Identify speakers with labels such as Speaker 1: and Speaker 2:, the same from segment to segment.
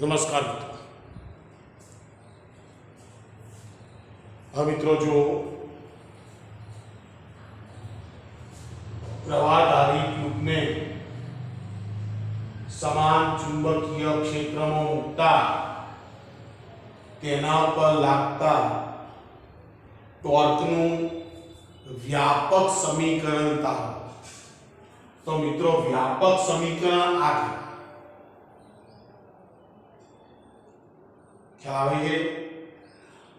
Speaker 1: नमस्कार मित्रों। हाँ मित्रों, जो प्रवाहधारी ट्यूब में समान चुंबकीय क्षेत्र में मूकता तेना पर लागता टॉर्कनु व्यापक समीकरण था। तो मित्रों, व्यापक समीकरण आ गया ख्याल आवे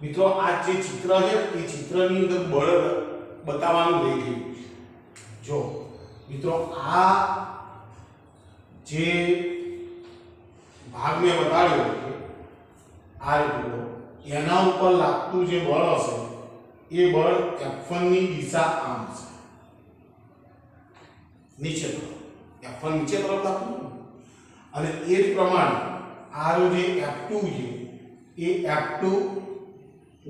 Speaker 1: मित्रों। आज जे चित्र है ये चित्रनी अंदर बळ बतावવાનું રહી ગયું છે। જો मित्रों, आ जे भाग में बताव्यो છે आ रीतो एना ऊपर लागतुं जे बळ हशे ए बळ F1 ની દિશા આમ છે, નીચે તરફ F1 નીચે તરફ लागतुं અને એ જ પ્રમાણે આ જે F2 છે એ F2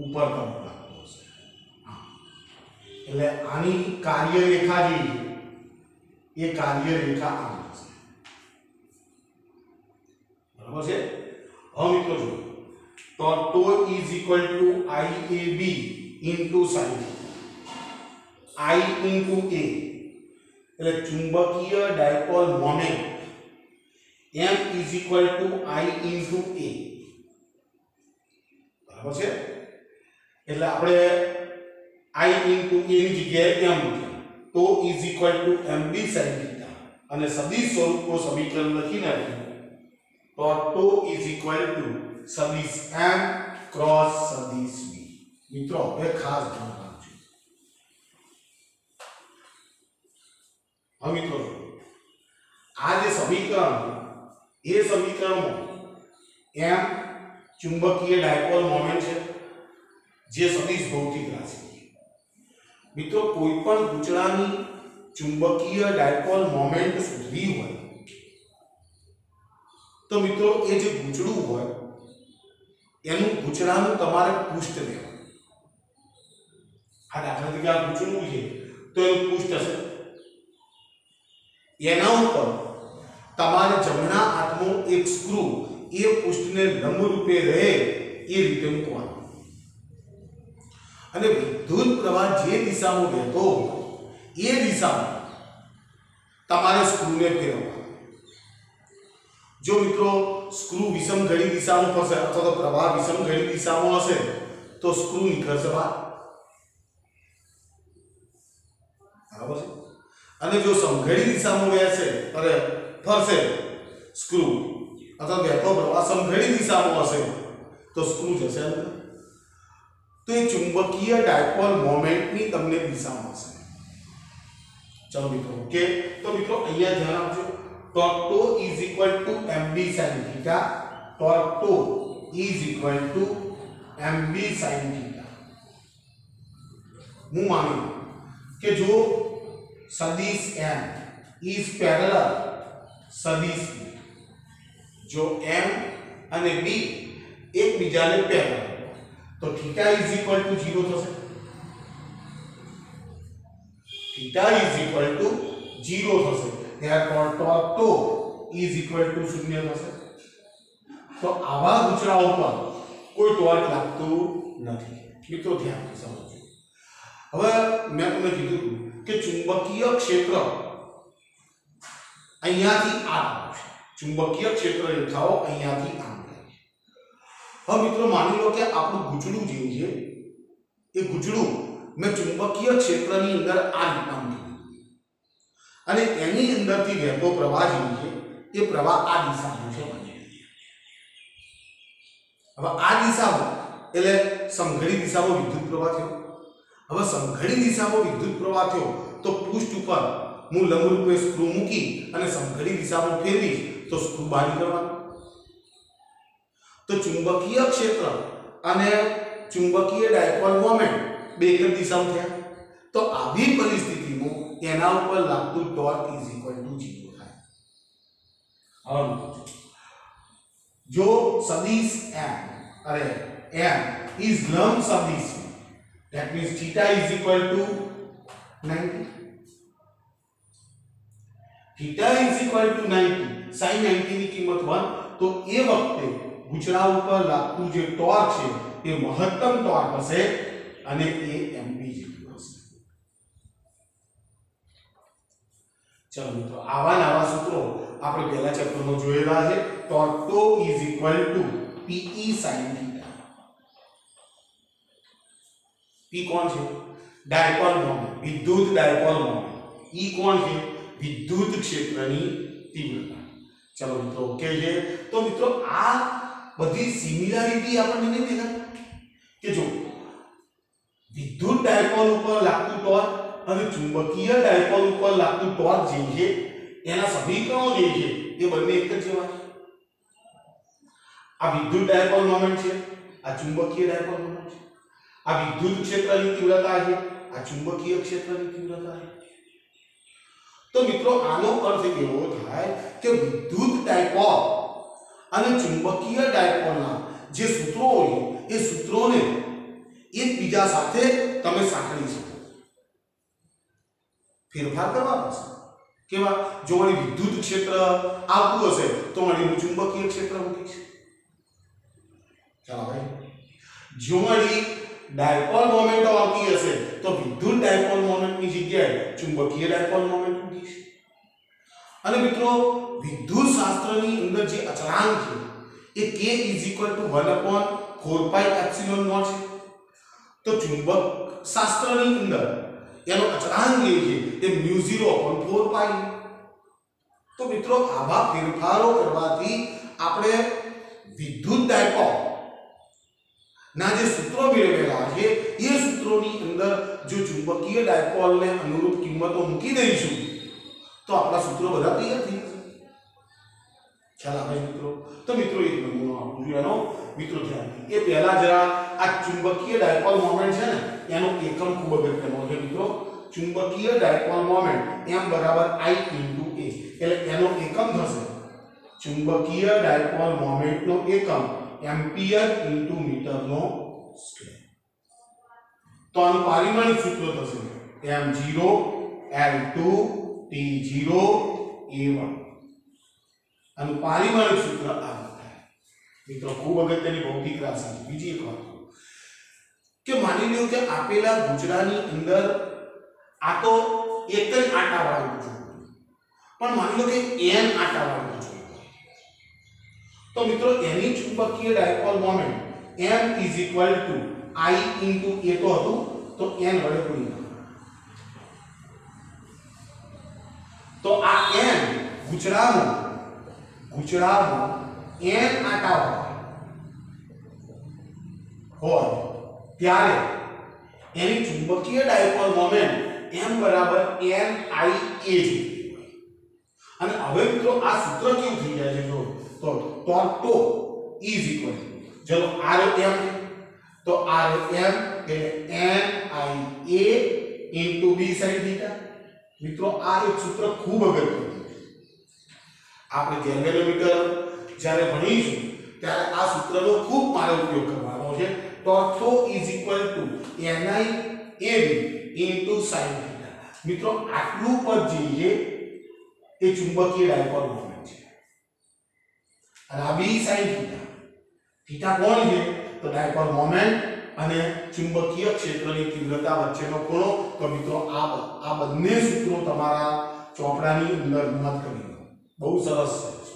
Speaker 1: ऊपर तरफ लागतो हशे। એટલે આની કાર્યરેખા જે એ કાર્યરેખા આમ હશે, બરાબર છે। હવે મિત્રો જો तो tau is equal to IAB into sin I into A એટલે ચુંબકીય dipole moment M is equal to I into A, બરાબર છે। એટલે આપણે I इनटू A ની જગ્યાએ M મૂક્યા तो is equal to MB sin theta અને સદિશ સ્વરૂપનું સમીકરણ લખી નાખ્યું तो टो इज इक्वल टू सदिश M क्रॉस सदिश B। मित्रों, હવે ખાસ ધ્યાન રાખજો। હવે મિત્રો, આ જે સમીકરણ એ સમીકરણમાં M ચુંબકીય ડાયપોલ મોમેન્ટ છે જે સદિશ ભૌતિક રાશિ છે। મિત્રો, કોઈપણ ગૂંચળાની ચુંબકીય ડાયપોલ મોમેન્ટ શોધવી હોય તો મિત્રો એ જે ગૂંચળું હોય એનું ગૂંચળાનું તમારે પૃષ્ઠ લેવાનું। આ દાખલા તરીકે આ ગૂંચળું છે તો એનું પૃષ્ઠ હશે, એના ઉપર તમારે જમણા હાથનું એક સ્ક્રૂ એ પૃષ્ઠને લંબ રૂપે રહે એ રીતે મૂકવાનું અને વિદ્યુત પ્રવાહ જે દિશામાં વહેતો હોય એ દિશામાં તમારે સ્ક્રૂને ફેરવવાનું। जो मित्रों स्क्रू विषम घड़ी दिशा में फंसे अथवा तो प्रवाह विषम घड़ी दिशा में हशे तो स्क्रू निकळशे बहार, बराबर छे। अने जो समघड़ी दिशा में वहेशे अरे फरशे स्क्रू अथवा वहेतो प्रवाह समघड़ी दिशा में हशे तो स्क्रू जशे अंदर। तो ये चुंबकीय डायपोल मोमेंट नी तमने दिशा में हशे। चलो मित्रों, ओके। तो मित्रों अहींया ध्यान आपजो, torque is equal to MB sin theta, torque is equal to MB sin theta. હું માનું કે જો સદિશ M is parallel સદિશ B, જો M અને B એકબીજાને પેરેલલ તો थीटा इज इक्वल टू 0 થશે। थीटा इज इक्वल टू 0 થશે। therefore torque 2 is equal to 0 થશે। તો આવા ગૂંચળાઓ પર કોઈ ટોર્ક લાગતું નથી। મિત્રો ધ્યાનથી સમજો। હવે મેં તમને કીધું કે ચુંબકીય ક્ષેત્ર અહીંયાથી આમ આવશે, ચુંબકીય ક્ષેત્ર રેખાઓ અહીંયાથી આમ જાય। હવે મિત્રો માની લો કે આપણું ગૂંચળું જે છે એ ગૂંચળું મેં ચુંબકીય ક્ષેત્રની અંદર આ રીતના મૂકી અને એની અંદરથી વહેતો પ્રવાહ જે છે એ પ્રવાહ આ દિશામાં છે। હવે આ દિશામાં એટલે સમઘડી દિશામાં વિદ્યુત પ્રવાહ થયો। હવે સમઘડી દિશામાં વિદ્યુત પ્રવાહ થયો તો પૃષ્ઠ ઉપર હું લંબરૂપે સ્ક્રૂ મૂકી અને સમઘડી દિશામાં ફેરવી તો સ્ક્રૂ બહાર નીકળવાનું। તો ચુંબકીય ક્ષેત્ર અને ચુંબકીય ડાયપોલ મોમેન્ટ બે એક દિશામાં થયા। તો આવી પરિસ્થિતિમાં એના ઉપર લાગતું ટોર્ક ઇઝ ઇક્વલ ટુ 0 થાય। હવે જો સદિશ M અરે M ઇઝ લંબ સદિશ that means theta is equal to 90, theta is equal to 90 sin 90 ની કિંમત 1 તો એ વખતે ગુચરા ઉપર લાગતું જે ટોર્ક છે એ મહત્તમ ટોર્ક હશે અને એ mp જેટલું હશે. ચલો મિત્રો આવા નવા સૂત્રો આપણે પહેલા ચેપ્ટરમાં જોયેલા છે. Torque toe is equal two pe sin theta. p કોણ છે? ડાયપોલ મોમેન્ટ, વિદ્યુત ડાયપોલ મોમેન્ટ. e કોણ છે? વિદ્યુત ક્ષેત્રની તીવ્રતા. ચલો મિત્રો ઓકે છે. તો મિત્રો આ બધી સિમિલારિટી આપણને નહીં દેખાય કે જો વિદ્યુત ડાયપોલ ઉપર લાગતું ટોર્ક અને ચુંબકીય ડાયપોલ ઉપર લાગતું ટોર્ક જે છે એના સમીકરણો જે છે એ બંને એક જ જેવા છે. આ વિદ્યુત ડાયપોલ મોમેન્ટ છે, આ ચુંબકીય ડાયપોલ મોમેન્ટ છે. આ વિદ્યુત ક્ષેત્રની તીવ્રતા છે, આ ચુંબકીય ક્ષેત્રની તીવ્રતા છે. તો મિત્રો આનો અર્થ એવો થાય કે વિદ્યુત ડાયપોલ અને ચુંબકીય ડાયપોલના જે સૂત્રો હોય એ સૂત્રોને એકબીજા સાથે તમે સાંકળી શકો, ફેરફાર કરવા પડશે. કેવા? જો વળી વિદ્યુત ક્ષેત્ર આવતું હશે તો વળી હું ચુંબકીય ક્ષેત્ર મૂકીશ. ચાલો ભાઈ, જો વળી ડાયપોલ મોમેન્ટ આવતી હશે તો વિદ્યુત ડાયપોલ મોમેન્ટની જગ્યાએ ચુંબકીય ડાયપોલ મોમેન્ટ મૂકીશ. અને મિત્રો વિદ્યુત શાસ્ત્રની અંદર જે અચળાંક છે એ k = 1/4πε0 છે. તો ચુંબક શાસ્ત્રની અંદર એનો અચળાંક જે છે એ μ0/4π. તો મિત્રો આવા ફેરફારો કરવાથી આપણે વિદ્યુત ડાયપોલ ના જે સૂત્રો મેળવેલા છે એ સૂત્રોની અંદર જો ચુંબકીય ડાયપોલને અનુરૂપ કિંમતો મૂકી દઈશું તો આપણા સૂત્રો બધા તૈયાર થઈ જશે. ખ્યાલ આવે મિત્રો? તો મિત્રો એક નમૂનો આપું છું એનો. મિત્રો ધ્યાનથી એ પહેલા જરા આ ચુંબકીય ડાયપોલ મોમેન્ટ છે ને એનો એકમ ખૂબ અગત્યનો છે મિત્રો. ચુંબકીય dipole moment m = I × a એટલે એનો એકમ થશે ચુંબકીય ડાયપોલ મોમેન્ટનો એકમ એમ્પિયર × મીટરનો સ્ક્વેર. તો આનું પારિમાણિક સૂત્ર થશે m0 L2 T0 A1. આનું પારિમાણિક સૂત્ર આ થાય. મિત્રો ખૂબ અગત્યની ભૌતિક રાશિ. બીજી એક વાત કે માની લો કે આપેલા ગુચરાની અંદર આ તો એક જ આંટાવાળું ગુચરું, પણ માની લો કે n આંટાવાળું ગુચરું. તો મિત્રો એની ચુંબકીય dipole moment m = I × a તો હતું તો n વડે ગુણી નાખો. તો આ n ગુચરામાં n આંટા હોય ત્યારે એની ચુંબકીય ડાયપોલ મોમેન્ટ m = NIA જેટલી હોય. અને હવે મિત્રો આ સૂત્ર કેવું થઈ જાય છે જો તો ટોર્ક ટો ઇઝ ઇક્વલ ચલો rm તો rm એટલે NIA × b sin theta. મિત્રો આ એક સૂત્ર ખૂબ અગત્યનું છે. આપણે ગેલ્વેનોમીટર જ્યારે ભણીશું ત્યારે આ સૂત્રનો ખૂબ મારે ઉપયોગ કરવાનો છે. Torque toe is equal two NIAB × sin theta. મિત્રો આટલું પદ જે છે એ ચુંબકીય ડાયપોલ મોમેન્ટ છે અને આ b sin theta. થીટા કોણ છે? તો ડાયપોલ મોમેન્ટ અને ચુંબકીય ક્ષેત્રની તીવ્રતા વચ્ચેનો ખૂણો. તો મિત્રો આ બંને સૂત્રો તમારા ચોપડાની અંદર નોંધ કરી લો. બહુ સરસ છે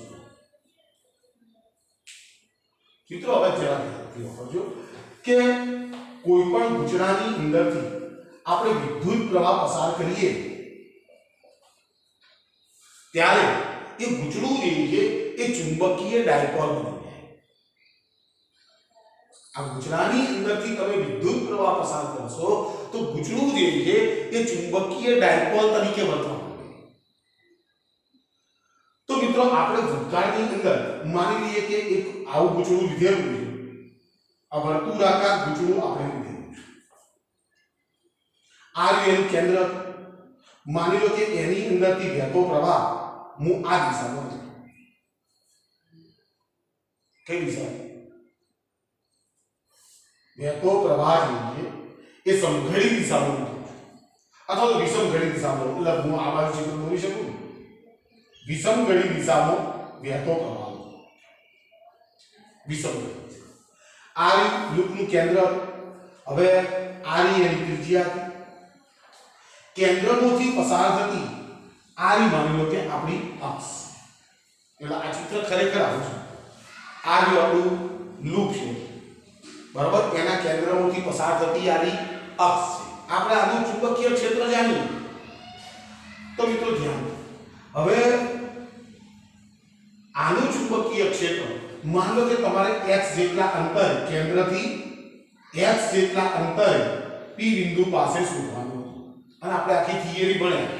Speaker 1: મિત્રો. હવે જરા ધ્યાનથી સમજો કે કોઈ પણ ગુચરાની અંદરથી આપણે વિદ્યુત પ્રવાહ પસાર કરીએ ત્યારે એ ગુચડું જે છે એ ચુંબકીય ડાયપોલ બની જાય. આ ગુચરાની અંદરથી તમે વિદ્યુત પ્રવાહ પસાર કરશો તો ગુચડું જે છે એ ચુંબકીય ડાયપોલ તરીકે વર્તવા માંડે. તો મિત્રો આપણે ભૂતકાળની અંદર માની લઈએ કે એક આવું ગુચડું લીધેલું છે. આ વર્તુળાકાર ગુચડું આપણે લીધેલું છે. આ રહ્યું કેન્દ્ર. માની લો કે એની અંદરથી વહેતો પ્રવાહ હું આ દિશામાં લઉં. કઈ દિશા? વહેતો પ્રવાહ જે એ સમઘડી દિશામાં લઉં અથવા તો વિષમઘડી દિશામાં. એટલે હું આ બાજુ ચિત્ર દોરી શકું. વિષમઘડી દિશામાં વહેતો કરવાનો વિસંગત આ લૂપનું કેન્દ્ર હવે આરી એની ત્રિજ્યા હતી કેન્દ્રમાંથી પસાર થતી આરી માની લો કે આપણી અક્ષ એટલે આ ચિત્ર ખરેખર આવું છે આ જો આપણું લૂપ છે બરાબર એના કેન્દ્રમાંથી પસાર થતી આરી અક્ષ છે આપણે આનું ચુંબકીય ક્ષેત્ર જાણીએ તો મિત્રો ધ્યાન હવે આનું ચુંબકીય ક્ષેત્ર માન લો કે તમારે x જેટલા અંતર કેન્દ્રથી x જેટલા અંતર p બિંદુ પાસે શોધવાનું અને આપણે આખી થિયરી ભણ્યા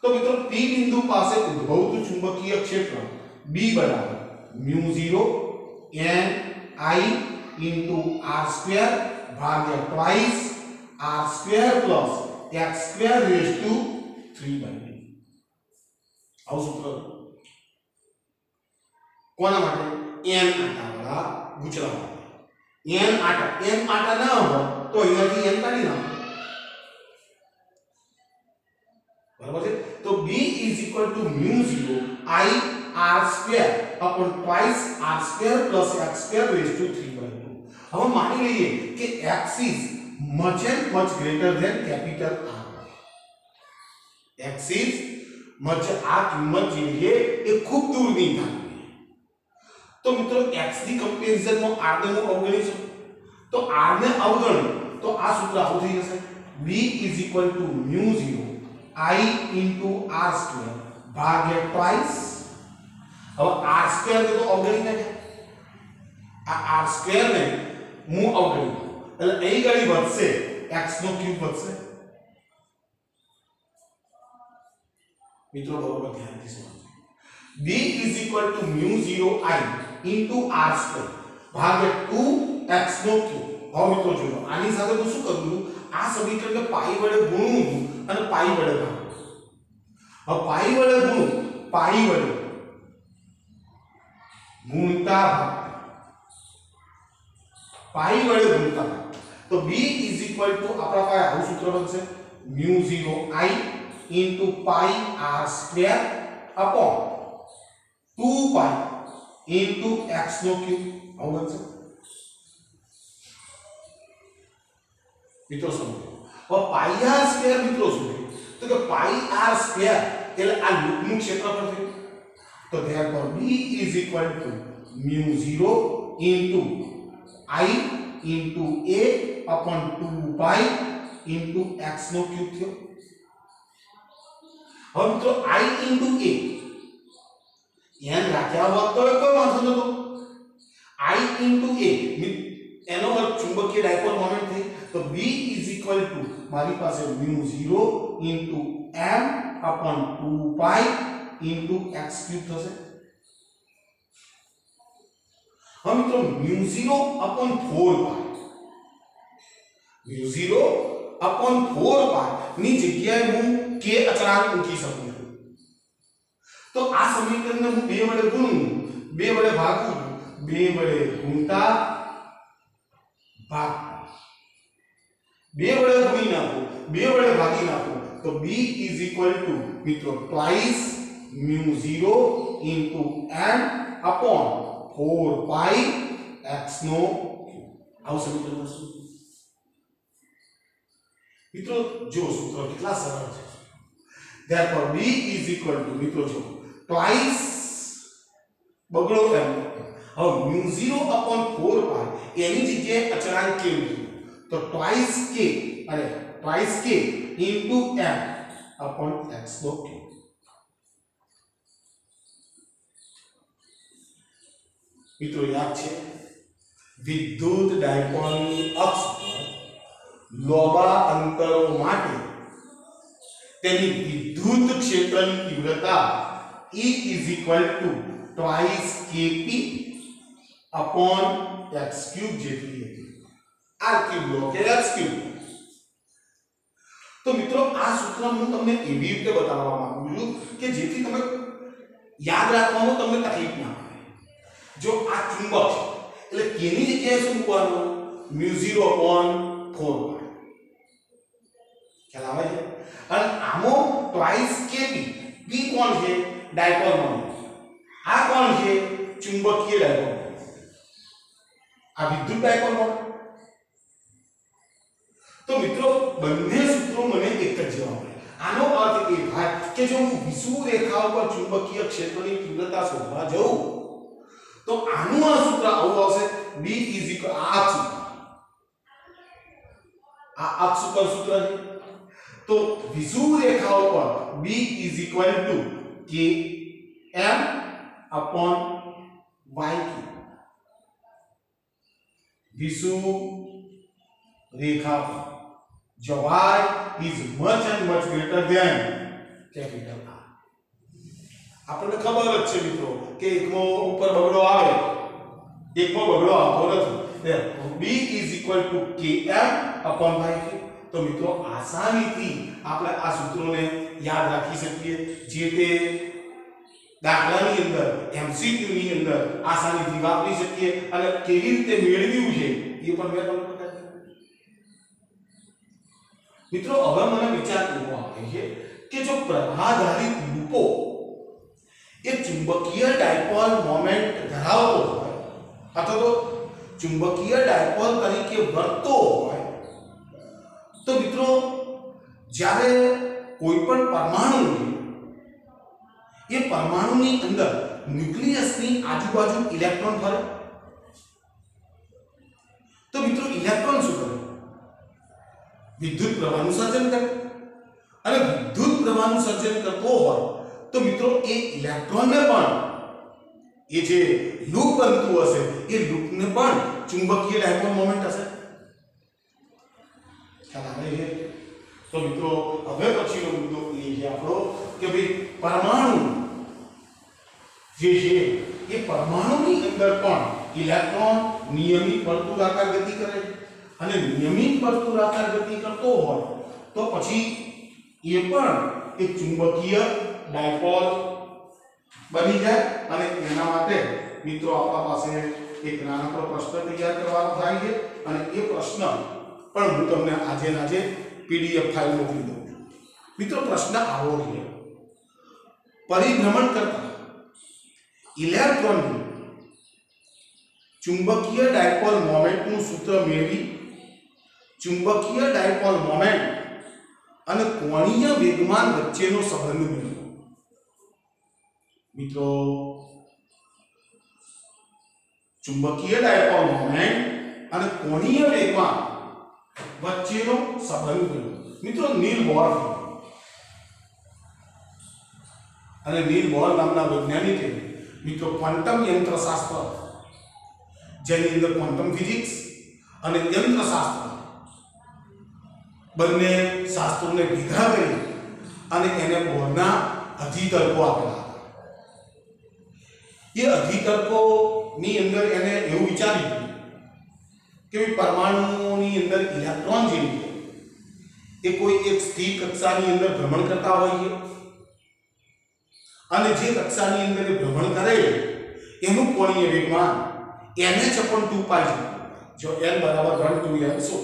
Speaker 1: તો મિત્રો p બિંદુ પાસે ઉદ્ભવતું ચુંબકીય ક્ષેત્ર b બરાબર μ0 n I r² ભાગ્યા twice r² plus x² raised to 3/2 આવું સૂત્ર કોના માટે n આટાવાળા ગુચરા માટે n આટા ના હોય તો અહીંયાથી n કાઢી નાખો બરાબર છે તો b μ0 I r² upon twice r² plus x² raised to 3/2 હવે માની લઈએ કે x is much and much greater than capital R x is much આ કિંમત જે છે એ ખૂબ દૂર નહીં થાય તો મિત્રો x ની કમ્પેરિઝન માં r ને હું અવગણીશું તો r ને અવગણ તો આ સૂત્ર આવું થઈ જશે v μ0 I r² ભાગ્યા twice હવે r² ને તો અવગણી નાખ્યા આ r² ને હું અવગણી એટલે અહીં ગાડી વધશે x નો ક્યુબ વધશે મિત્રો બરોબર ધ્યાનથી સમજો b μ0 I r² ભાગ્યા 2x નો ક્યુબ હવે મિત્રો જોજો આની સાથે હું શું કરું છું આ સમીકરણને પાઈ વડે ગુણું છું અને પાઈ વડે ભાગું હવે પાઈ વડે ગુણું પાઈ વડે ગુણતા ભાગતા પાઈ વડે ગુણતા ભાગતા તો b આપણા પાસે આવું સૂત્ર બનશે μ0 I pi r² upon 2 pi x no cube આવું બનશે મિત્રો સમજો હવે પાઈ r² મિત્રો શું તો કે પાઈ r² એટલે આ લૂપનું ક્ષેત્રફળ થયું તો therefore b μ0 I a upon 2 pi x no cube થયો હવે મિત્રો I a n રાખ્યા હોત તો કોઈ વાંધો નતો I a એનો અર્થ ચુંબકીય ડાયપોલ મોમેન્ટ થઈ તો b મારી પાસે μ0 m upon 2 pi x cube થશે હવે મિત્રો μ0 upon 4 pi μ0 upon 4 pi ની જગ્યાએ હું k અચળાંક મૂકી શકું છું તો આ સમીકરણને હું 2 વડે ગુણું 2 વડે ભાગું 2 વડે ગુણતા ભાગતા 2 વડે ગુણી નાખો 2 વડે ભાગી નાખો તો b મિત્રો twice μ0 m upon 4 pi x નો ક્યુબ આવું સમીકરણ મળશે મિત્રો જો સૂત્ર કેટલા સરળ છે therefore b મિત્રો જો twice બગડો એમ હવે μ0 upon 4 pi એની જગ્યાએ અચળાંક k મૂક્યું તો twice k into m upon x નો ક્યુબ મિત્રો યાદ છે વિદ્યુત ડાયપોલની અક્ષ પર લોબા અંતરો માટે તેની વિદ્યુત ક્ષેત્રની તીવ્રતા E twice kp upon x cube જેટલી હતી r ક્યુબ લો કે x ક્યુબ તો મિત્રો આ સૂત્ર હું તમને એવી રીતે બતાવવા માંગુ છું કે જેથી તમે યાદ રાખવામાં તમને તકલીફ ના પડે જો આ ચુંબક છે એટલે કેની જગ્યાએ શું મૂકવાનું μ0 upon 4 ખ્યાલ આવે છે અને આમો twice kp p કોણ છે ડાયપોલ મોમેન્ટ આ કોણ છે? ચુંબકીય ડાયપોલ, આ વિદ્યુત ડાયપોલ મોમેન્ટ. તો મિત્રો બંને સૂત્રો મને એક જ જેવા મળે. આનો અર્થ એ થાય કે જો હું વિષુવવૃત્ત રેખા ઉપર ચુંબકીય ક્ષેત્રની તીવ્રતા શોધવા જાઉં તો આનું આ સૂત્ર આવું આવશે B આ સૂત્ર, આ અક્ષ ઉપર સૂત્ર છે. તો વિષુવવૃત્ત રેખા ઉપર B Km/yq, વિષુવવૃત્ત રેખા પર જો y is much and much greater than capital R. આપણને ખબર જ છે મિત્રો કે એકમો ઉપર બગડો આવે, એકમો બગડો આવતો નથી. B Km/yq. તો મિત્રો આસાનીથી આપણે આ સૂત્રોને યાદ રાખી શકીએ, જે તે દાખલાની અંદર MCQ ની અંદર આસાનીથી વાપરી શકીએ અને કેવી રીતે મેળવ્યું છે એ પણ મેં તમને બતાવ્યું. મિત્રો હવે મને વિચાર એવો આવે છે કે જો પ્રવાહાધારિત લૂપો એ ચુંબકીય ડાયપોલ મોમેન્ટ ધરાવતો હોય અથવા તો ચુંબકીય ડાયપોલ તરીકે વર્તતો હોય તો મિત્રો જ્યારે કોઈ પણ પરમાણુ એ પરમાણુની અંદર ન્યુક્લિયસની આજુબાજુ ઇલેક્ટ્રોન ફરે તો મિત્રો ઇલેક્ટ્રોન શું કરે? વિદ્યુત પ્રવાહનું સર્જન કરે. અને વિદ્યુત પ્રવાહનું સર્જન કરતો હોય તો મિત્રો એ ઇલેક્ટ્રોનને પણ એ જે લૂપ બનતું હશે એ લૂપને પણ ચુંબકીય ડાયપોલ મોમેન્ટ હશે. ખ્યાલ આવે છે? તો મિત્રો હવે પછીનો મુદ્દો એ છે આપણો કે ભાઈ પરમાણુ જે છે એ પરમાણુની અંદર પણ ઇલેક્ટ્રોન નિયમિત વર્તુળાકાર ગતિ કરે છે અને નિયમિત વર્તુળાકાર ગતિ કરતો હોય તો પછી એ પણ એક ચુંબકીય ડાયપોલ બની જાય. અને એના માટે મિત્રો આપણા પાસે એક નાનકડો પ્રશ્ન તૈયાર કરવાનો થાય છે અને એ પ્રશ્ન પણ હું તમને આજે PDF ફાઇલ મોકલી દઉં છું. મિત્રો પ્રશ્ન આવો છે: પરિભ્રમણ કરતા ઇલેક્ટ્રોનની ચુંબકીય ડાયપોલ મોમેન્ટનું સૂત્ર મેળવી ચુંબકીય ડાયપોલ મોમેન્ટ અને કોણીય વેગમાન વચ્ચેનો સંબંધ મેળવો. મિત્રો ચુંબકીય ડાયપોલ મોમેન્ટ અને કોણીય વેગમાન વચ્ચેનો સંબંધ મેળવો. મિત્રો નીલ બોર અને નીલ બોર નામના વૈજ્ઞાનિકે મિત્રો ક્વોન્ટમ યંત્રશાસ્ત્ર, જેની અંદર ક્વોન્ટમ ફિઝિક્સ અને યંત્રશાસ્ત્ર બંને શાસ્ત્રોને ભેગા કરી અને એને બોરના અધિતર્કો આપેલા હતા. એ અધિતર્કોની અંદર એને એવું વિચાર્યું કે પરમાણુઓની અંદર ઇલેક્ટ્રોન જે એ કોઈ એક સ્થિર કક્ષાની અંદર ભ્રમણ કરતા હોય છે અને જે કક્ષાની અંદર ભ્રમણ કરે એનું કોણીય વેગમાન nh/2π છે. જો n = 1 2 n so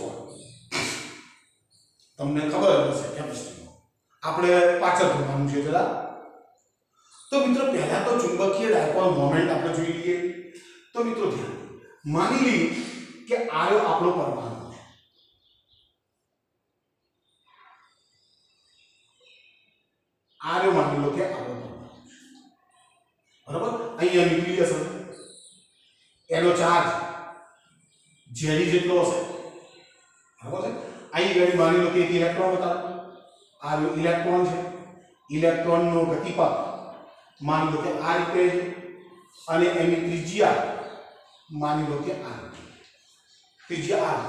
Speaker 1: તમને ખબર હશે કેમિસ્ટ્રીમાં આપણે પાછળ ભણવાનું છે જરા. તો મિત્રો પહેલા તો ચુંબકીય ડાયપોલ મોમેન્ટ આપણે જોઈ લઈએ. તો મિત્રો ધ્યાન માની લઈએ કે આયો આપણો પરમાણુ છે. આયો માની લો કે આપણો પરમાણુ છે. બરાબર? અહીંયા ન્યુક્લિયસ હશે, એનો ચાર્જ ઝેરી જેટલો હશે. બરાબર છે? અહીં ગણી માની લો કે એક ઇલેક્ટ્રોન બતાવો. આ ઇલેક્ટ્રોન છે. ઇલેક્ટ્રોનનો ગતિપથ માની લો કે આ રીતે છે અને એની ત્રિજ્યા માની લો કે આ ત્રિજ્યા આ.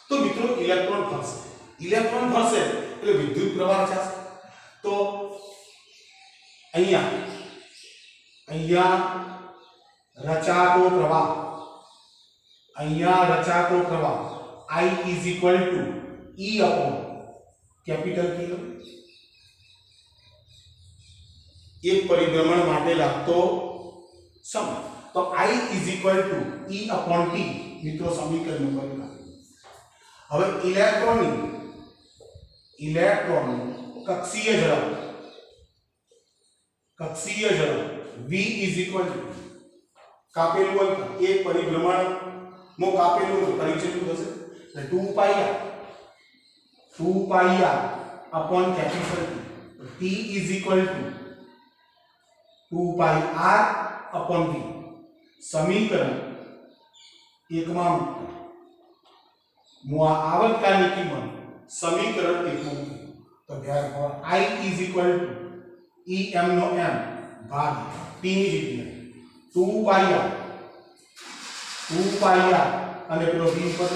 Speaker 1: તો મિત્રો ઇલેક્ટ્રોન ફરશે. ઇલેક્ટ્રોન ફરશે એટલે વિદ્યુત પ્રવાહ થશે. તો અહીંયા રચાતો પ્રવાહ, I is equal to E upon capital K. એક પરિભ્રમણ માટે લાગતો સમય. તો I is equal to E upon T. મિત્રો સમીકરણ નંબર 1. હવે ઇલેક્ટ્રોનનું કક્ષીય ઝડપ v ઇઝ ઇક્વલ ટુ કાપેલું અંતર એક પરિભ્રમણ માં કાપેલું અંતર કરી કેટલું થશે એટલે 2 પાઈ r upon capital T is equal to 2 pi r upon v સમીકરણ એકમાં હું આ આવર્તકાળની કિંમત સમીકરણ એકમાં તો therefore I is equal to em no m ભાગ t ની જગ્યાએ 2 પાઈ r અને પેલો v પર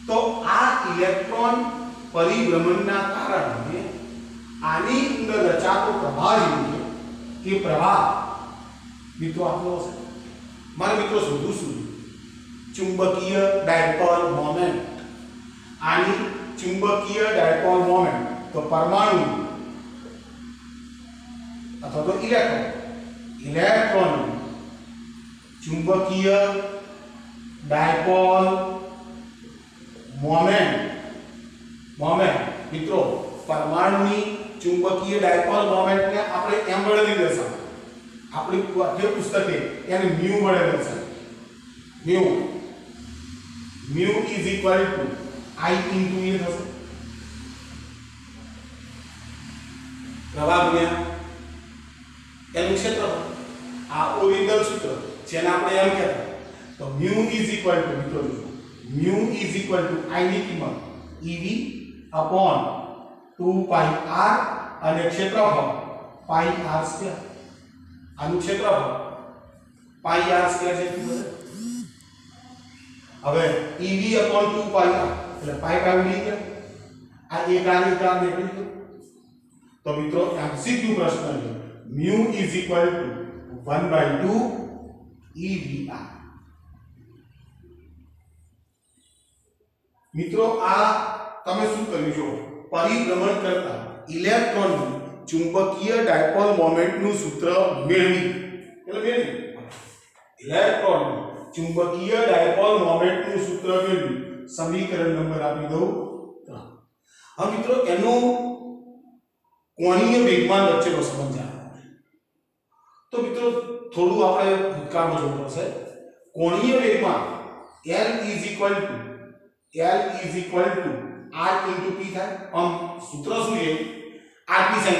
Speaker 1: તો આ ઇલેક્ટ્રોન પરિભ્રમણના કારણે આની અંદર રચાતો પ્રવાહ જે એ પ્રવાહ મિત્રો આપણો છે મારે મિત્રો શોધવું શું ચુંબકીય ડાયપોલ મોમેન્ટ આની ચુંબકીય ડાયપોલ મોમેન્ટ તો પરમાણુ અથવા તો ઇલેક્ટ્રોન ચુંબકીય ડાયપોલ મોમેન્ટ મિત્રો પરમાણુની ચુંબકીય ડાયપોલ મોમેન્ટ ને આપણે એમ વડે દર્શાવ આપણી પાઠ્ય પુસ્તકે એને મ્યુ વડે દર્શાવ mu is equal to I into A થશે પ્રવાહ ગુણ્યા એનું ક્ષેત્રફળ આ ઓરિજિનલ સૂત્ર જેને આપણે એમ કહેતા તો મ્યુ ઇઝ ઇક્વલ ટુ મિત્રો mu is equal to I ની કિંમત ev upon 2 પાઈ r અને ક્ષેત્રફળ પાઈ r સ્ક્વેર આનું ક્ષેત્રફળ પાઈ r સ્ક્વેર જેટલું બને હવે ev upon 2 પાઈ r એટલે પાઈ ઉડી ગયા આ એક આર નીકળી ગયો તો મિત્રો MCQ પ્રશ્ન છે mu is equal two 1/2 EVR મિત્રો આ તમે શું કર્યું છો પરિભ્રમણ કરતા ઇલેક્ટ્રોનનું ચુંબકીય ડાયપોલ મોમેન્ટનું સૂત્ર મેળવી ઇલેક્ટ્રોનનું ચુંબકીય ડાયપોલ મોમેન્ટનું સૂત્ર મેળવી સમીકરણ નંબર આપી દઉં 3 હવે મિત્રો એનો કોણીય વેગમાન વચ્ચેનો સંબંધ જાણવાનો તો મિત્રો થોડું આપણે ભૂતકાળમાં જોવું પડશે કોણીય વેગમાન L is equal to r into p થાય સૂત્ર શું છે rp sin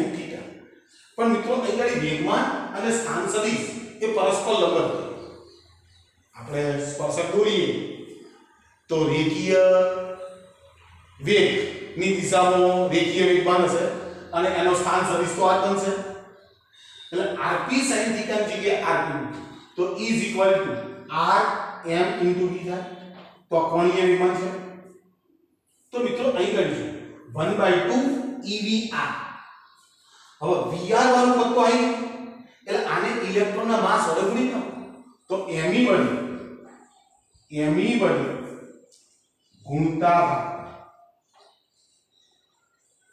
Speaker 1: θ પણ મિત્રો અહીં વેગમાન અને સ્થાન સદિશ એ પરસ્પર લંબ છે આપણે સ્પર્શક દોરીએ તો રેખીય વેગ ની દિશામાં રેખીય વેગમાન હશે અને એનો સ્થાન સદિશ તો આ બનશે એટલે rp sin θ ની જગ્યાએ rp તો is equal to r m into v થાય તો કોણીય વેગમાન છે તો મિત્રો અહીં કરીશું 1/2 EVR હવે VR વાળું પદ તો આવી એટલે આને ઇલેક્ટ્રોનના માસ વડે ગુણી દો તો me વડે ગુણતા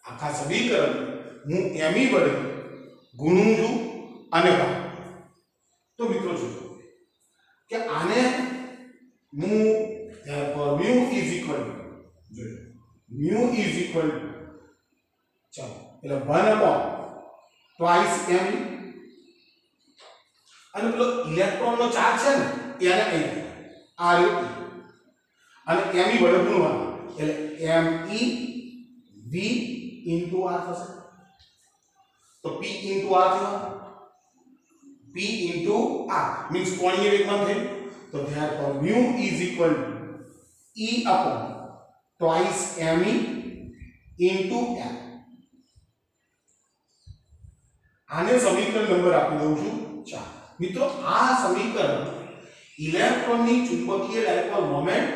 Speaker 1: આખા સમીકરણ હું me વડે ગુણું છું અને તો મિત્રો જો કે આને હું mu is equal ચાલો એટલે 1/2 me અને પેલો ઇલેક્ટ્રોનનો ચાર્જ છે ને એને અહીં આ રીતે અને me વડે ગુણવાનું એટલે me v into r થશે તો p into r થયો p into r means કોણીય વેગમાન થયું તો therefore mu is equal to e upon twice me into r આને સમીકરણ નંબર આપી દઉં છું 4 મિત્રો આ સમીકરણ ઇલેક્ટ્રોનની ચુંબકીય ડાયપોલ મોમેન્ટ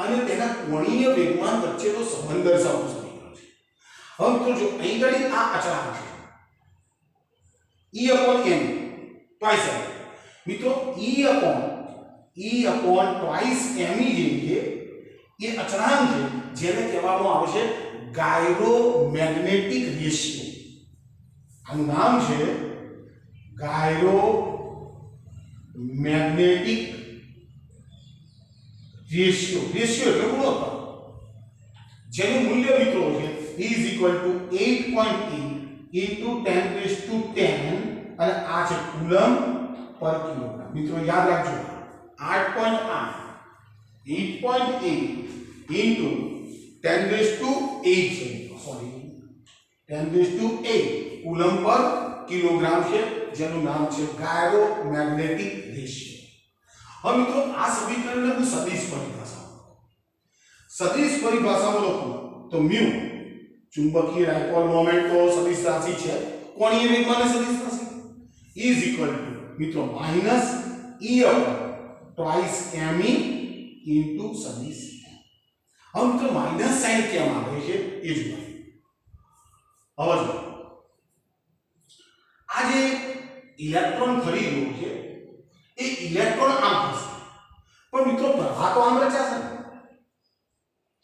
Speaker 1: અને તેના કોણીય વેગમાન વચ્ચેનો સંબંધ દર્શાવતું સમીકરણ છે હવે મિત્રો જો અહીં ઘડી આ અચળાંક છે e upon m twice m મિત્રો e upon twice m જે છે એ અચળાંક છે જેને કહેવામાં આવે છે ગાયરોમેગ્નેટિક રેશિયો આનું નામ છે ગાયરોમેગ્નેટિક રેશિયો એટલે ગુણોત્તર જેનું મૂલ્ય મિત્રો છે ઇઝ ઇક્વલ ટુ 8.8 ઇન્ટુ 10⁻10 અને આ છે કુલમ પર કિલોગ્રામ. મિત્રો યાદ રાખજો 8.8 ઇન્ટુ 10⁸8 છે, સોરી 10⁸8 કુલમ પર કિલોગ્રામ છે, જેનું નામ છે ગાયરોમેગ્નેટિક રેશિયો. હવે મિત્રો આ સમીકરણને હું સદિશ પરિભાષામાં લખું તો મ્યુ ચુંબકીય ડાયપોલ મોમેન્ટ તો સદિશ રાશિ છે, કોણીય વેગમાન સદિશ રાશિ ઇઝ ઇક્વલ ટુ મિત્રો minus e twice me into સદિશ. હવે મિત્રો માઈનસ સાઇન કેમ આવે છે એ જોઈએ. હવે જો આ જે ઇલેક્ટ્રોન ફરી રહ્યો છે એ ઇલેક્ટ્રોન આમ થશે, પણ મિત્રો પ્રવાહ તો આમ રચાશે.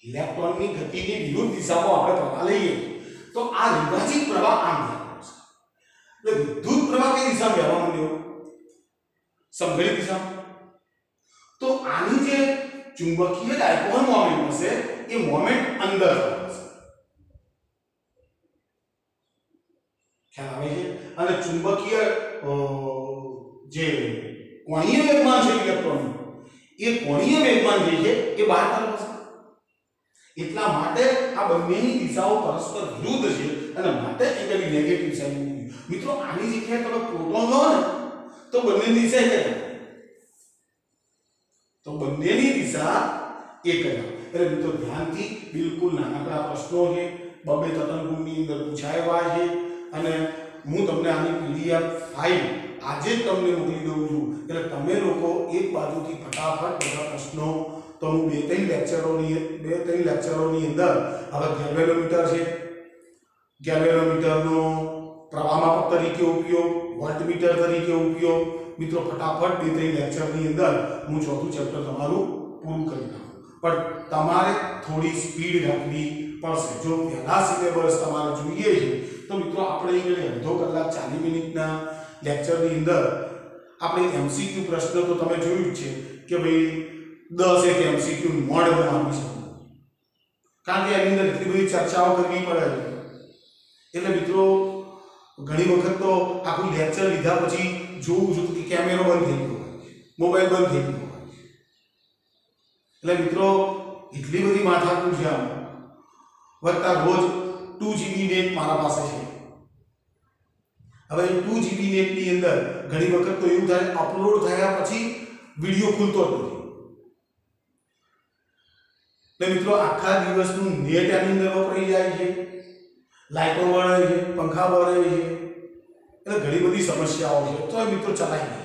Speaker 1: ઇલેક્ટ્રોનની ગતિની વિરુદ્ધ દિશામાં આપણે પ્રવાહ લઈએ તો આ વિભાજિત પ્રવાહ આમ થશે. એટલે વિદ્યુત પ્રવાહ કઈ દિશામાં વહેવા માંડ્યો? સમઘન દિશામાં. તો આની જે ચુંબકીય ડાયપોલ મોમેન્ટ હશે એ મોમેન્ટ અંદર હશે, ખ્યાલ આવે છે? અને ચુંબકીય જે કોણીય વેગમાન છે ઇલેક્ટ્રોન એ કોણીય વેગમાન જે છે એ બહાર તરફ હશે. એટલા માટે આ બંનેની દિશાઓ પરસ્પર વિરુદ્ધ છે અને માટે એની નેગેટિવ સાઇન. મિત્રો આની જગ્યાએ તમે પ્રોટોન લો ને તો બંનેની દિશા એક જ, તો બંનેની દિશા એક જ. એટલે મિત્રો ધ્યાનથી બિલકુલ નાનકડા પ્રશ્નો છે, બબે તતનકુંડની અંદર પૂછાયેલા છે અને હું તમને આની પીડીએફ ફાઇલ આજે જ તમને મોકલી દઉં છું. એટલે તમે લોકો એક બાજુથી ફટાફટ બધા પ્રશ્નો તો હું બે ત્રણ લેક્ચરોની અંદર હવે ગેલ્વેનોમીટર છે, ગેલ્વેનોમીટરનો પ્રવાહ માપક તરીકે ઉપયોગ, વોલ્ટમીટર તરીકે ઉપયોગ, મિત્રો ફટાફટ બે ત્રણ લેક્ચરની અંદર હું ચોથું ચેપ્ટર તમારું પૂરું કરી નાખું. પણ તમારે થોડી સ્પીડ રાખવી પડશે. જો પહેલા સિલેબસ તમારે જોઈએ છે તો મિત્રો આપણે અહીં અડધો કલાક 40 મિનિટના લેક્ચરની અંદર આપણે એમસીક્યુ પ્રશ્ન તો તમે જોયું જ છે કે ભાઈ 10 એક એમસીક્યુ મોડ બનાવી શકો, કારણ કે એની અંદર એટલી બધી ચર્ચાઓ કરવી પડે છે. એટલે મિત્રો ઘણી વખત તો આખું લેક્ચર લીધા પછી જોવું છું કે કેમેરો બંધ થઈ ગયો, મોબાઈલ બંધ થઈ ગયો. એટલે મિત્રો એટલી બધી માથાકૂટ છે આમ. વત્તા રોજ 2GB નેટ મારા પાસે છે. હવે 2GB નેટની અંદર ઘણી વખત તો એવું થાય અપલોડ થયા પછી વિડિયો ખુલતો જ નથી. એટલે મિત્રો આખા દિવસનું નેટ આની અંદર વપરાઈ જાય છે, લાઈટો વળે છે, પંખા વળે છે, એટલે ઘણી બધી સમસ્યાઓ છે. તો મિત્રો ચલાવી દઈએ.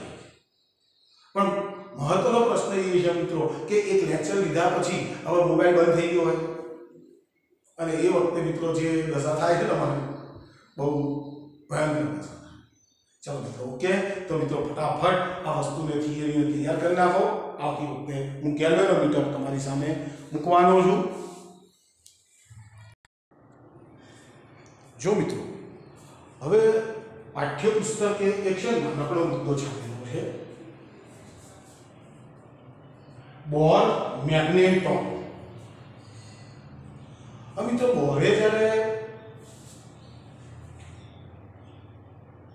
Speaker 1: પણ મહત્વનો પ્રશ્ન એ છે મિત્રો કે એક લેક્ચર લીધા પછી હવે મોબાઈલ બંધ થઈ ગયો હોય અને એ વખતે મિત્રો જે દશા થાય છે તમારે બહુ ભયંકર દશા. ચાલો મિત્રો ઓકે. તો મિત્રો ફટાફટ આ વસ્તુને થિયરીને તૈયાર કરી નાખો. આવતી વખતે હું ગેલ્વેનોમીટર તમારી સામે મૂકવાનો છું. જો મિત્રો હવે પાઠ્યપુસ્તક એક છે નાનકડો મુદ્દો છાપેલો છે, બોર મેગ્નેટોન. હવે તો બોરે જ્યારે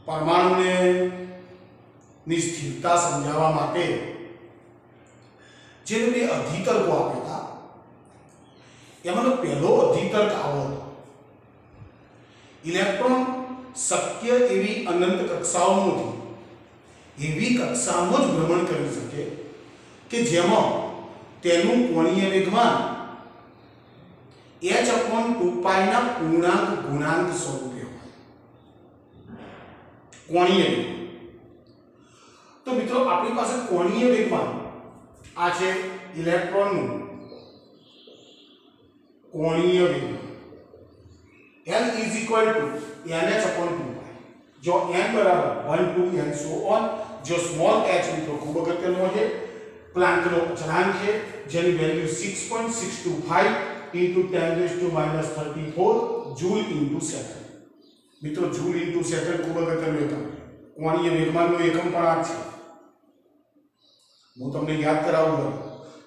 Speaker 1: પરમાણુને ની સ્થિરતા સમજાવવા માટે જે બે અધિતર્કો આપ્યા હતા એમાંનો પહેલો અધિતર્ક આવો હતો: ઇલેક્ટ્રોન શક્ય એવી અનંત કક્ષાઓમાંથી એવી કક્ષામાં જ ભ્રમણ કરી શકે કે જેમાં તેનું કોણીય વેગમાન h/2π ના પૂર્ણાંક ગુણાંક સ્વરૂપે હોય. કોણીય વેગમાન. તો મિત્રો આપણી પાસે કોણીય વેગમાન આ છે ઇલેક્ટ્રોનનું કોણીય વેગમાન L is equal to nh/2π. જો n બરાબર 1 2 n so on, જો સ્મોલ h મિત્રો ખૂબ અગત્યનો છે, પ્લાન્કનો અચળાંક છે જેની value 6.625 into 10⁻34 joule into second. મિત્રો જૂલ ઇન્ટુ સેકન્ડ ખૂબ અગત્યનો એકમ. કોણીય વેગમાનનો એકમ પણ આ છે. હું તમને યાદ કરાવું છું.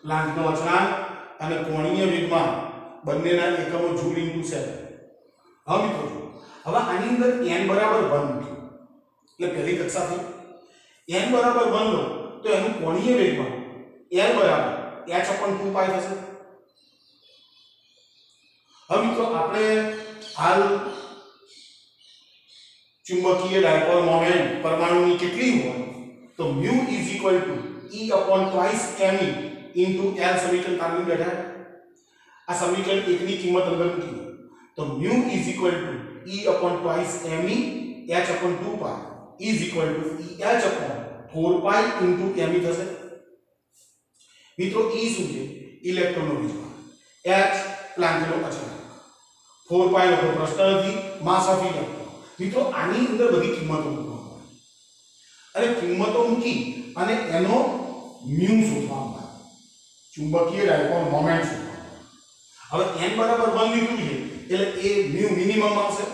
Speaker 1: પ્લાન્કનો અચળાંક અને કોણીય વેગમાન બંનેના એકમો જૂલ ઇન્ટુ સેકન્ડ. હવે મિત્રો જો હવે આની અંદર n બરાબર 1 મૂક્યું એટલે પહેલી કક્ષા થઈ n બરાબર 1 લો તો એનું કોણીય વેગમાન l બરાબર h/2π થશે। હવે મિત્રો આપણે હાલ ચુંબકીય ડાયપોલ મોમેન્ટ પરમાણુની કેટલી હોય તો μ E/2 me L સમીકરણ તારવી બેઠા આ સમીકરણ 1 ની કિંમત અંદર મૂકી દો તો μ E/2 me h/2π Eh/4π me થશે। મિત્રો E શું છે ઇલેક્ટ્રોનનો વેગમાન, h પ્લાન્કનો અચળાંક, 4π નો કોઈ પ્રશ્ન નથી, માસ ઓફ ઇલેક્ટ્રોન। મિત્રો આની અંદર બધી કિંમતો મૂકવામાં આવે અને કિંમતો મૂકી અને એનો મ્યુ શોધવામાં આવે, ચુંબકીય ડાયપોલ મોમેન્ટ શોધવામાં આવે। હવે n બરાબર 1 લીધું છે એટલે એ મ્યુ મિનિમમ આવશે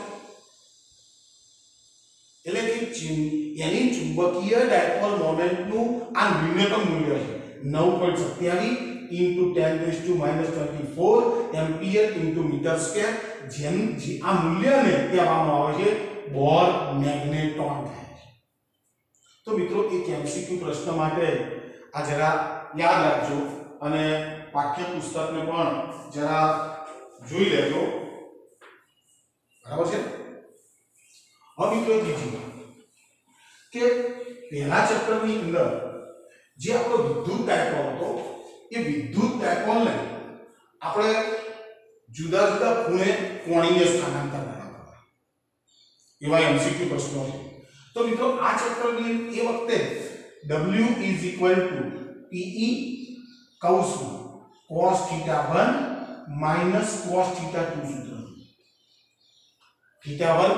Speaker 1: એટલે કે એની ચુંબકીય ડાયપોલ મોમેન્ટનું આ ન્યૂનતમ મૂલ્ય છે 9.27 into 10 -24 એમ્પિયર into મીટર સ્ક્વેર જેમ આ મૂલ્યને કહેવામાં આવે છે બોર મેગ્નેટોન થાય છે। તો મિત્રો એક એમસીક્યુ પ્રશ્ન માટે આ જરા યાદ રાખજો અને પાઠ્ય પુસ્તકને પણ જરા જોઈ લેજો, બરાબર છે। હવે મિત્રો બીજી વાત કે પહેલા ચેપ્ટરની અંદર જે આપણો વિદ્યુત ડાયપોલ હતો એ વિદ્યુત ડાયપોલને આપણે જુદા જુદા ખૂણે કોણીય સ્થાનાંતર બનાવતા એવા એમસીક્યુ પ્રશ્નો છે। તો મિત્રો આ ચેપ્ટરની એ વખતે W Pe કૌંસમાં cos θ1 cos θ2 સૂત્ર, θ1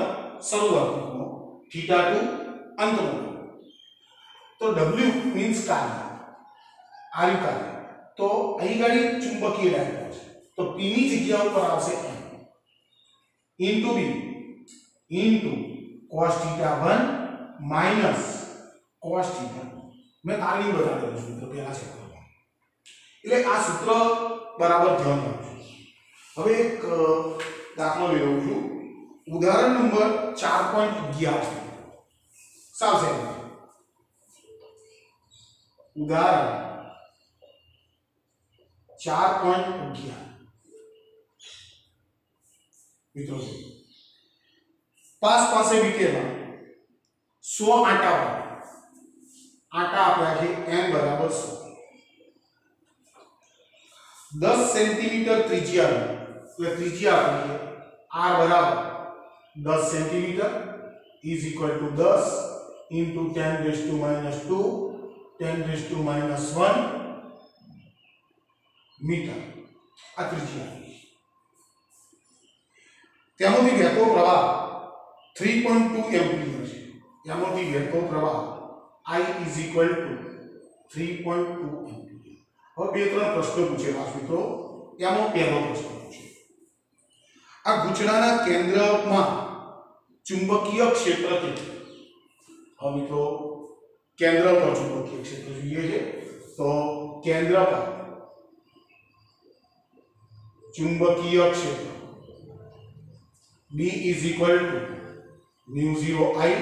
Speaker 1: શરૂઆતનો ખૂણો, θ2 અંતનો ખૂણો। તો W મીન્સ કાર્ય, આર્યું કાર્ય, તો અહીં ગાડી ચુંબકીય ડાયપોલ છે તો P ની જગ્યા ઉપર આવશે M into B into cos θ1 cos θ2। મેં તારણી બતાવેલું સૂત્ર પહેલા ચેપ્ટરમાં એટલે આ સૂત્ર બરાબર ધ્યાન રાખજો। હવે એક દાખલો લઉં છું, ઉદાહરણ નંબર 4.11 સાવ સહેલું ઉદાહરણ 4.11 મિત્રો પાસે વીકેમાં 100 આટા આપ્યા છે n બરાબર 100, 10 સેન્ટીમીટર ત્રિજ્યા એટલે ત્રિજ્યા આપી છે r બરાબર 10 centimetre is equal to 10 into 10 raised to minus 2 10 raised to minus 1 metre આ ત્રિજ્યા આપી છે। તેમાંથી વહેતો પ્રવાહ 3.2 એમ્પિયર છે, તેમાંથી વહેતો પ્રવાહ I is equal to 3.2 ampere. હવે બે ત્રણ પ્રશ્નો પૂછેલા મિત્રો, એમાં પહેલો પ્રશ્ન પૂછે આ ગૂંચળાના કેન્દ્રમાં ચુંબકીય ક્ષેત્ર કેટલું। હવે મિત્રો કેન્દ્ર પર ચુંબકીય ક્ષેત્ર જોઈએ છે તો કેન્દ્ર પર ચુંબકીય ક્ષેત્ર B is equal to μ0I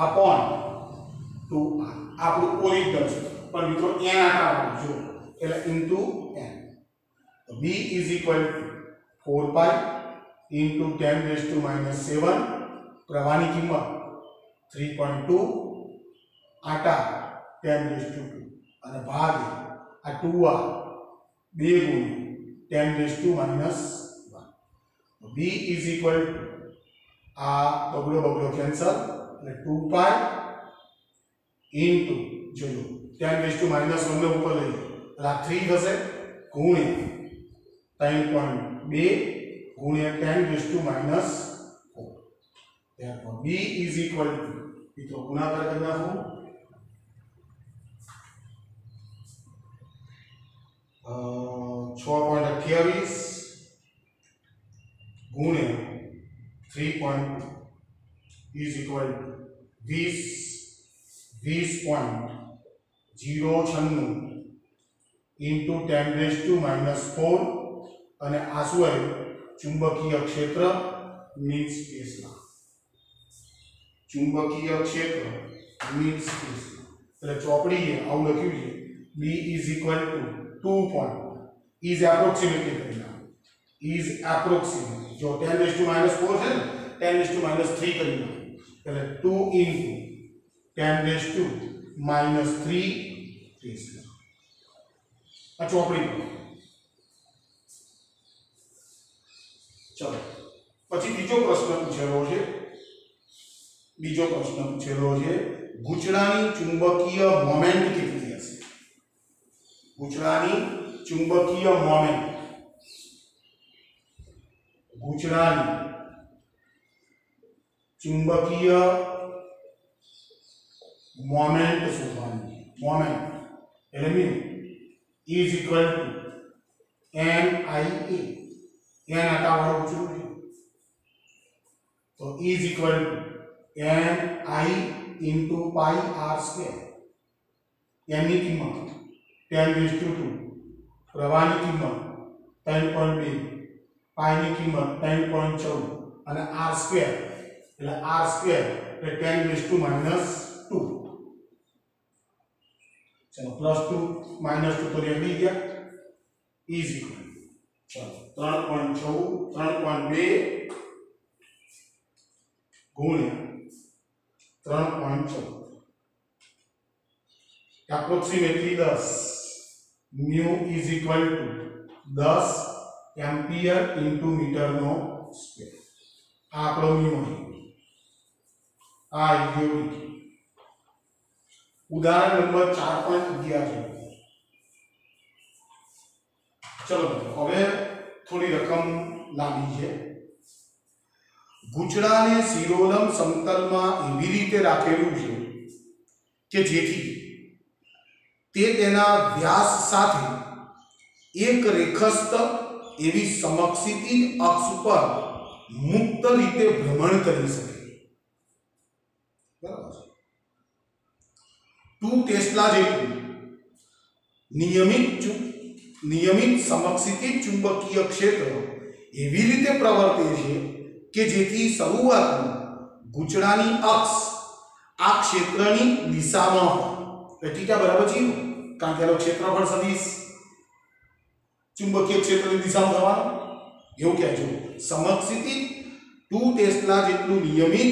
Speaker 1: upon 2r આપણું ઓરિજિનલ છે પણ મિત્રો n આટાવાનું જો એટલે into n તો B is equal to 4π into 10 raised to minus 7 પ્રવાહની કિંમત 3.2 આટા 10 raised to 2 અને ભાગે આ 2r 2 ગુણ્યા 10 raised to minus 1 B is equal to આ બબલો કેન્સલ એટલે 2π into જોજો 10 raised to minus 1 ને ઉપર લઈ એટલે આ 3 થશે ગુણ્યા 3.2 ગુણ્યા 10 raised to minus 4 therefore B is equal to મિત્રો ગુણાકાર કરી નાખો 6.28 गुणिया 3.2 is equal to 20.096 into 10 raised to minus 4 અને આ શું આવ્યું ચુંબકીય ક્ષેત્ર मीन्स ટેસ્લા, ચુંબકીય ક્ષેત્ર મીન્સ ટેસ્લા. એટલે ચોપડીએ આવું લખ્યું છે B is equal to 2 point is approximately Kareena is approximately જો 10 raised to minus 4 છે ને 10 raised to minus 3 કરીના એટલે 2 into 10 raised to minus 3 tesla. આ ચોપડી ચલો પછી બીજો પ્રશ્ન પૂછેલો છે. ગૂંચળાની ચુંબકીય મોમેન્ટ કેટલી હશે? ગૂંચળાની ચુંબકીય મોમેન્ટ, ગૂંચળાની ચુંબકીય મોમેન્ટ શોધવાની. મોમેન્ટ એટલે mean is equal two NIA, n હટાવવાનું પૂછ્યું છે તો is equal two NI into pi r square. n ની કિંમત 10 raised to 2, પ્રવાહની કિંમત 3.2, pi ની કિંમત 3.14 અને r square એટલે એટલે 10 raised to minus 2. ચલો +2 -2 તો રેડી ગયા ઇઝ ઇક્વલ ચલો 3.2 ગુણ્યા 3.14 approximately 10 mu is equal to 10 ampere into meter no square. આ આપણો mu છે. આ ઇક્વેશન ઉદાહરણ નંબર 4.11 છે. ચલો હવે થોડી રકમ લાંબી છે. ગૂંચળાને શિરોલંબ સમતલમાં એવી રીતે રાખેલું છે કે જેથી તે તેના વ્યાસ સાથે એક રેખસ્થ એવી સમક્ષિતિજ અક્ષ પર મુક્ત રીતે ભ્રમણ કરી શકે. બરાબર છે. 2 ટેસ્લા જેટલું નિયમિત સમક્ષિતિજ ચુંબકીય ક્ષેત્ર એવી રીતે પ્રવર્તે છે કે જેથી શરૂઆતમાં ગૂંચળાની અક્ષ આ ક્ષેત્રની દિશામાં હોય. થીટા બરાબર 0 કારણ કે એનો ક્ષેત્રફળ સદિશ ચુંબકીય ક્ષેત્રની દિશામાં થવાનું. એવું કહેજો સમક્ષિતિજ 2 ટેસ્લા જેટલું નિયમિત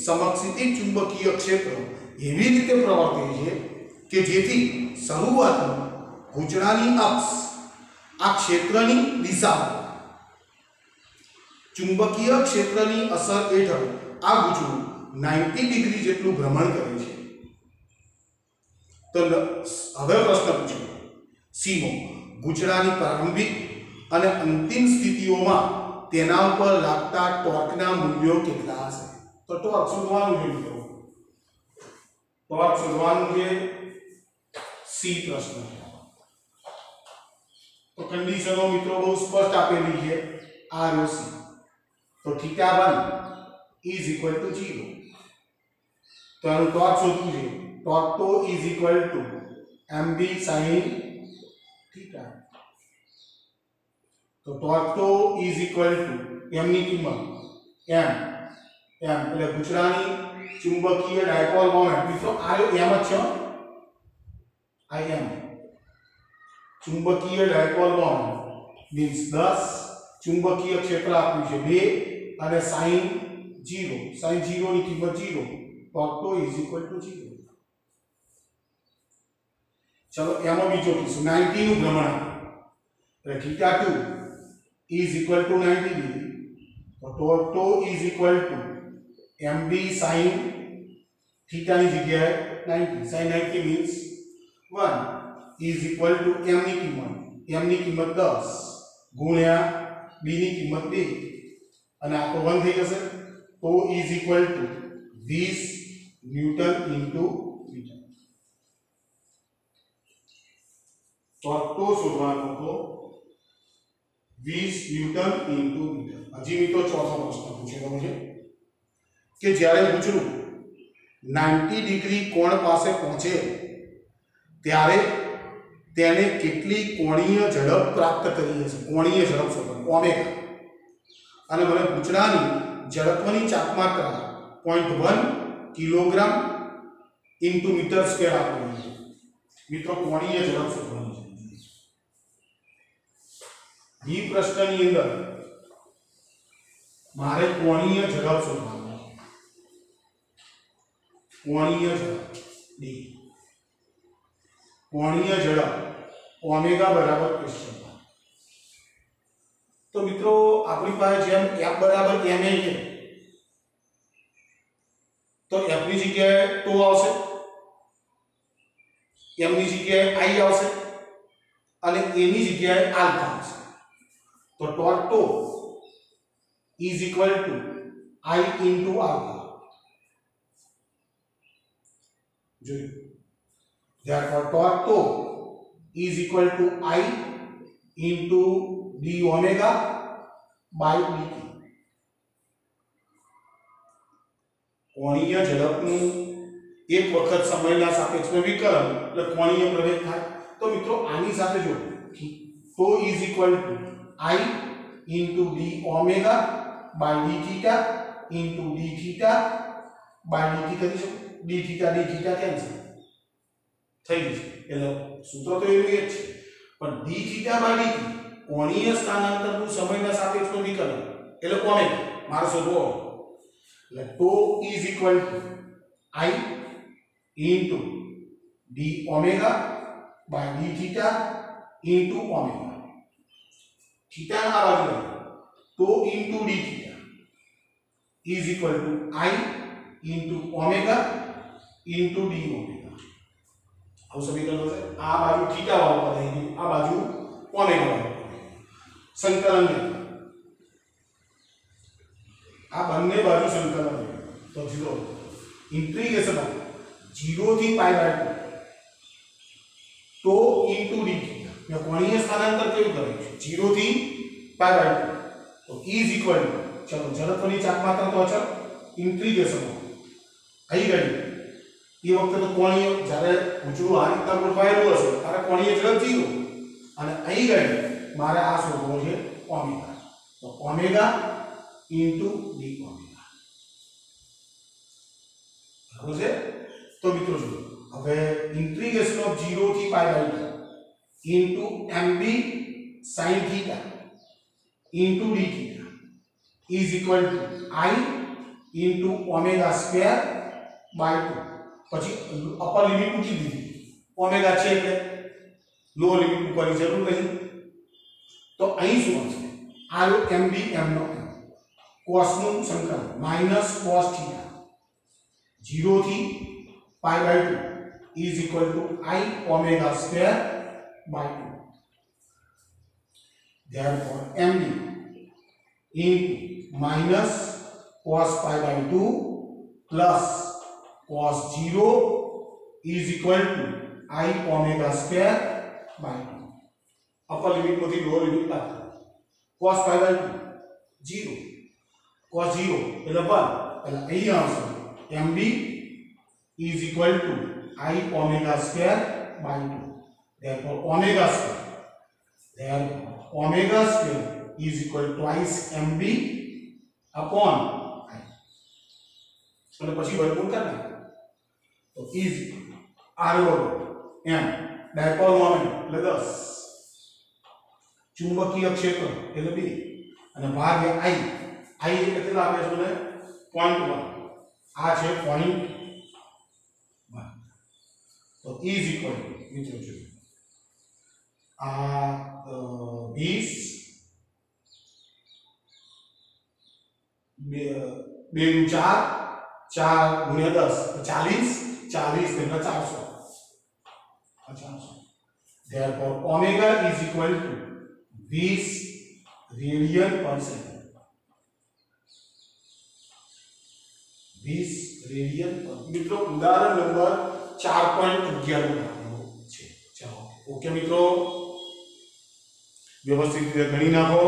Speaker 1: સમક્ષિતિજ ચુંબકીય ક્ષેત્ર એવી રીતે પ્રવર્તે છે કે જેથી શરૂઆતમાં ગૂંચળાની અક્ષ આ ક્ષેત્રની દિશામાં ચુંબકીય ક્ષેત્રની અસર હેઠળ આ ગૂંચળું 90 ડિગ્રી જેટલું ભ્રમણ કરે છે. તો હવે પ્રશ્ન પૂછ્યો સીમો ગૂંચળાની પ્રારંભિક અને અંતિમ સ્થિતિઓમાં તેના ઉપર લાગતા ટોર્કના મૂલ્યો કેટલા હશે? તો ટોર્ક શોધવાનું છે મિત્રો. ટોર્ક શોધવાનું છે. સી પ્રશ્ન. તો કન્ડિશનો મિત્રો બહુ સ્પષ્ટ આપેલી છે. આ ROC તો θ1 is equal to 0. તો આનું ટોર્ક શોધવું છે. ટોર્ક તો is equal to mb sin θ. તો ટોર્ક તો is equal to m ની કિંમત m એટલે ગૂંચળાની ચુંબકીય ડાયપોલ મોમેન્ટ મિત્રો આ m જ છે. આ m ચુંબકીય ડાયપોલ મોમેન્ટ મીન્સ 10 ચુંબકીય ક્ષેત્ર આપ્યું છે 2 અને sin 0 ની કિંમત 0. ટોર્ક તો is equal to 0. ચલો એમાં બીજો કિસ્સો 90 નું ભ્રમણ એટલે θ2 is equal to 90 degree. તો ટોર્ક તો is equal to mb sin θ ની જગ્યાએ 90 sin 90 means 1 is equal to m ની કિંમત 10 ગુણ્યા b ની કિંમત 2 અને આ તો 1 થઈ જશે. તો is equal to 20 newton into મીટર. ટોર્ક તો શોધવાનો તો 20 ન્યૂટન into મીટર. હજી મિત્રો ચોથો પ્રશ્ન પૂછેલો છે કે જ્યારે ગૂંચળું 90 ડિગ્રી કોણ પાસે પહોંચે ત્યારે તેને કેટલી કોણીય ઝડપ પ્રાપ્ત કરી હશે? કોણીય ઝડપ શોધો ઓમેગા. અને મને ગૂંચળાની જડત્વની ચાપમાત્રા 0.1 કિલોગ્રામ ઇન્ટુ મીટર સ્ક્વેર આપેલું છે મિત્રો કોણીય ઝડપ શોધવાની છે ઈ પ્રશ્નની અંદર મારે કોણીય ઝડપ શોધવાની છે કોણીય ઝડપ ડી કોણીય ઝડપ ઓમેગા બરાબર ક્વેશ્ચન તો મિત્રો આપણી પાસે જેમ f બરાબર ma છે તો f ની જગ્યાએ ટો આવશે m ની જગ્યાએ i આવશે અને a ની જગ્યાએ આલ્ફા આવશે તો ટોટ ટો is equal to i into alpha જોયું therefore torque tau is equal to I into d omega by dt કોણીય ઝડપનું એક વખત સમયના સાપેક્ષમાં વિકલન એટલે કોણીય પ્રવેગ થાય તો મિત્રો આની સાથે જો tau is equal to I into d omega by d theta into d theta by dt કરી શકો d theta કેન્સલ થઈ જશે એટલે સૂત્ર તો એવું જ છે પણ d theta by dt કોણીય સ્થાનાંતરનું સમયના સાપેક્ષમાં વિકલન એટલે ઓમેગા મારો શોધવો એટલે tau is equal to I into d omega by d theta into omega theta ના બાજુ tau into d theta is equal to I into omega into d omega આવું સમીકરણ હશે આ બાજુ થીટા વાળું પદ આવી ગયું આ બાજુ ઓમેગા વાળું સંકલન આ બંને બાજુ સંકલન તો 0 ઇન્ટિગ્રેશન ઓફ 0 થી pi by 2 tau into d theta મેં કોણીય સ્થાનાંતર કેવું કર્યું છે 0 થી પાઈ બાય 2 તો is equal to ચલો જડત્વની ચાપમાત્રા તો અચળ ઇન્ટિગ્રેશન આવી ગયું એ વખતે તો કોણીય જ્યારે ઊંચું આ રીતના ગોઠવાયેલું હશે ત્યારે કોણીય ઝડપ 0 અને અહીં ગયું મારે આ શોધવો છે ઓમેગા તો ઓમેગા ઇન્ટુ ડી ઓમેગા બરાબર છે તો મિત્રો જુઓ હવે ઇન્ટિગ્રેશન ઓફ 0 થી pi by 2 into mb sin theta into d theta is equal to I into omega square by 2 પછી અપર લિમિટ મૂકી દીધી ઓમેગા છે એટલે લો લિમિટ મૂકવાની જરૂર નહીં તો અહીં શું હશે આ લો mb m નો m cos નું સંકલન માઈનસ cos થીટા 0 થી pi by 2 is equal to I omega square by 2 therefore mb into minus cos pi by 2 plus cos 0 is equal to I omega square by 2 upper limit માંથી lower limit બાદ cos pi by 2 0 cos 0 એટલે 1 એટલે અહીં આવશે mb is equal to I omega square by 2 therefore omega square is equal to twice mb upon I અને પછી વર્ગમૂળ કરી નાખો તો is r વર્ગ m ડાયપોલ મોમેન્ટ એટલે 10 ચુંબકીય ક્ષેત્ર એટલે 2 અને ભાગ્યા I એટલે કેટલા આપે છે મને 0.1 આ છે 0.1 તો is equal to મિત્રો જો આ 20 2 નું 4 ગુણ્યા 10 40 ગુણ્યા 400 therefore omega is equal to 20 radian પર સેકન્ડ 20 રેડિયન પર મિત્રો ઉદાહરણ નંબર 4.11 છે ચાલો ઓકે મિત્રો વ્યવસ્થિત રીતે ગણી નાખો